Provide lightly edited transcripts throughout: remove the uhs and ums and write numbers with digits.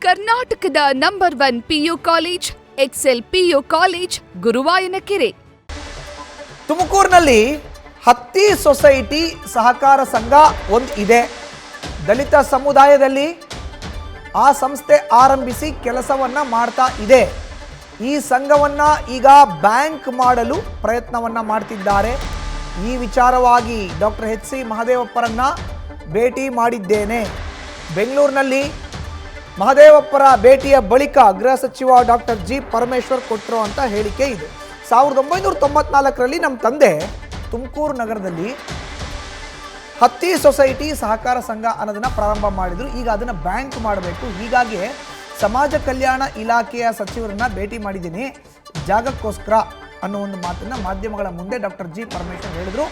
ಕರ್ನಾಟಕದ number 1 PU college Excel PU college Guruvayanakere. ತುಮಕೂರಿನಲ್ಲಿ ಹತ್ತಿ ಸೊಸೈಟಿ ಸಹಕಾರ ಸಂಘ ಒಂದು ಇದೆ. ದಲಿತ ಸಮುದಾಯದಲ್ಲಿ ಆ ಸಂಸ್ಥೆ ಆರಂಭಿಸಿ ಕೆಲಸವನ್ನ ಮಾಡ್ತಾ ಇದೆ. ಈ ಸಂಘವನ್ನ ಈಗ ಬ್ಯಾಂಕ್ ಮಾಡಲು ಪ್ರಯತ್ನವನ್ನ ಮಾಡ್ತಿದ್ದಾರೆ. ಈ ವಿಚಾರವಾಗಿ ಡಾಕ್ಟರ್ HC ಮಹದೇವಪ್ಪರನ್ನ ಭೇಟಿ ಮಾಡಿದ್ದೇನೆ. ಬೆಂಗಳೂರಿನಲ್ಲಿ ಮಹದೇವಪ್ಪರ ಭೇಟಿಯ ಬಳಿಕ ಗೃಹ ಸಚಿವ ಡಾಕ್ಟರ್ G ಪರಮೇಶ್ವರ್ ಕೊಟ್ಟಿರುವಂಥ ಹೇಳಿಕೆ ಇದೆ. 1994ರಲ್ಲಿ ನಮ್ಮ ತಂದೆ ತುಮಕೂರು ನಗರದಲ್ಲಿ ಹತ್ತಿ ಸೊಸೈಟಿ ಸಹಕಾರ ಸಂಘ ಅನ್ನೋದನ್ನು ಪ್ರಾರಂಭ ಮಾಡಿದರು. ಈಗ ಅದನ್ನು ಬ್ಯಾಂಕ್ ಮಾಡಬೇಕು. ಹೀಗಾಗಿ ಸಮಾಜ ಕಲ್ಯಾಣ ಇಲಾಖೆಯ ಸಚಿವರನ್ನ ಭೇಟಿ ಮಾಡಿದ್ದೀನಿ ಜಾಗಕ್ಕೋಸ್ಕರ ಅನ್ನೋ ಒಂದು ಮಾತನ್ನು ಮಾಧ್ಯಮಗಳ ಮುಂದೆ ಡಾಕ್ಟರ್ G ಪರಮೇಶ್ವರ್ ಹೇಳಿದರು.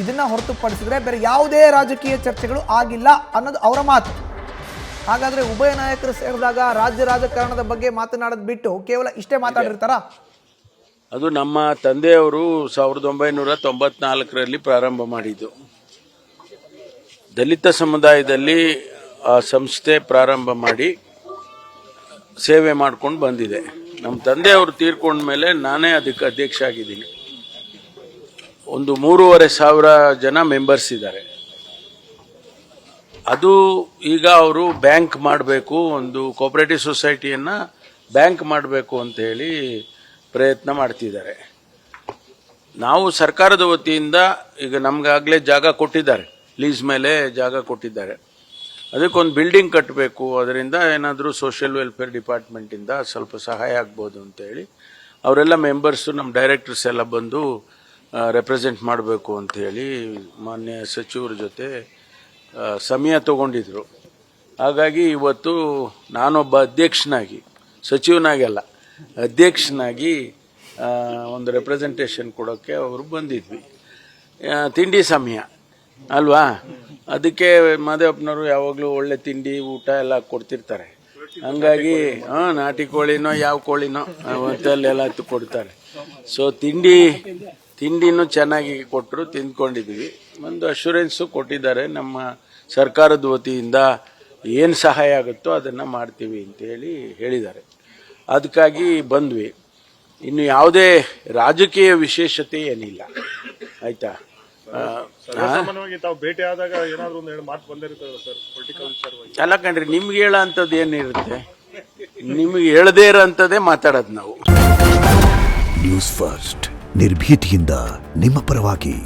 ಇದನ್ನು ಹೊರತುಪಡಿಸಿದ್ರೆ ಬೇರೆ ಯಾವುದೇ ರಾಜಕೀಯ ಚರ್ಚೆಗಳು ಆಗಿಲ್ಲ ಅನ್ನೋದು ಅವರ ಮಾತು. ಹಾಗಾದರೆ ಉಭಯ ನಾಯಕರು ಸೇರಿದಾಗ ರಾಜ್ಯ ರಾಜಕಾರಣದ ಬಗ್ಗೆ ಮಾತನಾಡೋದು ಬಿಟ್ಟು ಕೇವಲ ಇಷ್ಟೇ ಮಾತಾಡಿರ್ತಾರ? ಅದು ನಮ್ಮ ತಂದೆಯವರು 1994ರಲ್ಲಿ ಪ್ರಾರಂಭ ಮಾಡಿದ್ದು. ದಲಿತ ಸಮುದಾಯದಲ್ಲಿ ಆ ಸಂಸ್ಥೆ ಪ್ರಾರಂಭ ಮಾಡಿ ಸೇವೆ ಮಾಡ್ಕೊಂಡು ಬಂದಿದೆ. ನಮ್ಮ ತಂದೆಯವರು ತೀರ್ಕೊಂಡ ಮೇಲೆ ನಾನೇ ಅದಕ್ಕೆ ಅಧ್ಯಕ್ಷ ಆಗಿದ್ದೀನಿ. ಒಂದು 3,500 ಜನ ಮೆಂಬರ್ಸ್ ಇದ್ದಾರೆ. ಅದು ಈಗ ಅವರು ಬ್ಯಾಂಕ್ ಮಾಡಬೇಕು, ಒಂದು ಕೋಆಪರೇಟಿವ್ ಸೊಸೈಟಿಯನ್ನು ಬ್ಯಾಂಕ್ ಮಾಡಬೇಕು ಅಂತ ಹೇಳಿ ಪ್ರಯತ್ನ ಮಾಡ್ತಿದ್ದಾರೆ. ನಾವು ಸರ್ಕಾರದ ವತಿಯಿಂದ ಈಗ ನಮಗಾಗಲೇ ಜಾಗ ಕೊಟ್ಟಿದ್ದಾರೆ, ಲೀಸ್ ಮೇಲೆ ಜಾಗ ಕೊಟ್ಟಿದ್ದಾರೆ. ಅದಕ್ಕೊಂದು ಬಿಲ್ಡಿಂಗ್ ಕಟ್ಟಬೇಕು, ಅದರಿಂದ ಏನಾದರೂ ಸೋಷಿಯಲ್ ವೆಲ್ಫೇರ್ ಡಿಪಾರ್ಟ್ಮೆಂಟಿಂದ ಸ್ವಲ್ಪ ಸಹಾಯ ಆಗ್ಬೋದು ಅಂತೇಳಿ ಅವರೆಲ್ಲ ಮೆಂಬರ್ಸು, ನಮ್ಮ ಡೈರೆಕ್ಟರ್ಸ್ ಎಲ್ಲ ಬಂದು ರೆಪ್ರೆಸೆಂಟ್ ಮಾಡಬೇಕು ಅಂಥೇಳಿ ಮಾನ್ಯ ಸಚಿವರ ಜೊತೆ ಸಮಯ ತಗೊಂಡಿದ್ರು. ಹಾಗಾಗಿ ಇವತ್ತು ನಾನೊಬ್ಬ ಅಧ್ಯಕ್ಷನಾಗಿ, ಸಚಿವನಾಗಲ್ಲ ಅಧ್ಯಕ್ಷನಾಗಿ ಒಂದು ರೆಪ್ರೆಸೆಂಟೇಷನ್ ಕೊಡೋಕ್ಕೆ ಅವರು ಬಂದಿದ್ವಿ. ತಿಂಡಿ ಸಮಯ ಅಲ್ವಾ, ಅದಕ್ಕೆ ಮಾದೇವಪ್ಪನವರು ಯಾವಾಗಲೂ ಒಳ್ಳೆ ತಿಂಡಿ ಊಟ ಎಲ್ಲ ಕೊಡ್ತಿರ್ತಾರೆ. ಹಂಗಾಗಿ ನಾಟಿ ಕೋಳಿನೋ ಯಾವ ಕೋಳಿನೋ ಹೊತ್ತಲ್ಲೆಲ್ಲ ಕೊಡ್ತಾರೆ. ಸೊ ತಿಂಡಿನೂ ಚೆನ್ನಾಗಿ ಕೊಟ್ಟರು, ತಿಂದ್ಕೊಂಡಿದ್ವಿ. ಒಂದು ಅಶ್ಯೂರೆನ್ಸು ಕೊಟ್ಟಿದ್ದಾರೆ, ನಮ್ಮ ಸರ್ಕಾರದ ವತಿಯಿಂದ ಏನು ಸಹಾಯ ಆಗುತ್ತೋ ಅದನ್ನು ಮಾಡ್ತೀವಿ ಅಂತೇಳಿ ಹೇಳಿದ್ದಾರೆ. ಅದಕ್ಕಾಗಿ ಬಂದ್ವಿ. ಇನ್ನು ಯಾವುದೇ ರಾಜಕೀಯ ವಿಶೇಷತೆ ಏನಿಲ್ಲ, ಆಯ್ತಾ. ಅಲ್ಲ ಕಣ್ರಿ, ನಿಮ್ಗೆ ಹೇಳೋ ಅಂಥದ್ದು ಏನಿರುತ್ತೆ, ನಿಮ್ಗೆ ಹೇಳದೇ ಇರೋ ಅಂಥದ್ದೇ ಮಾತಾಡೋದು ನಾವು. ನ್ಯೂಸ್ ಫಸ್ಟ್ ನಿರ್ಭೀತಿಯಿಂದ ನಿಮ್ಮ ಪರವಾಗಿ.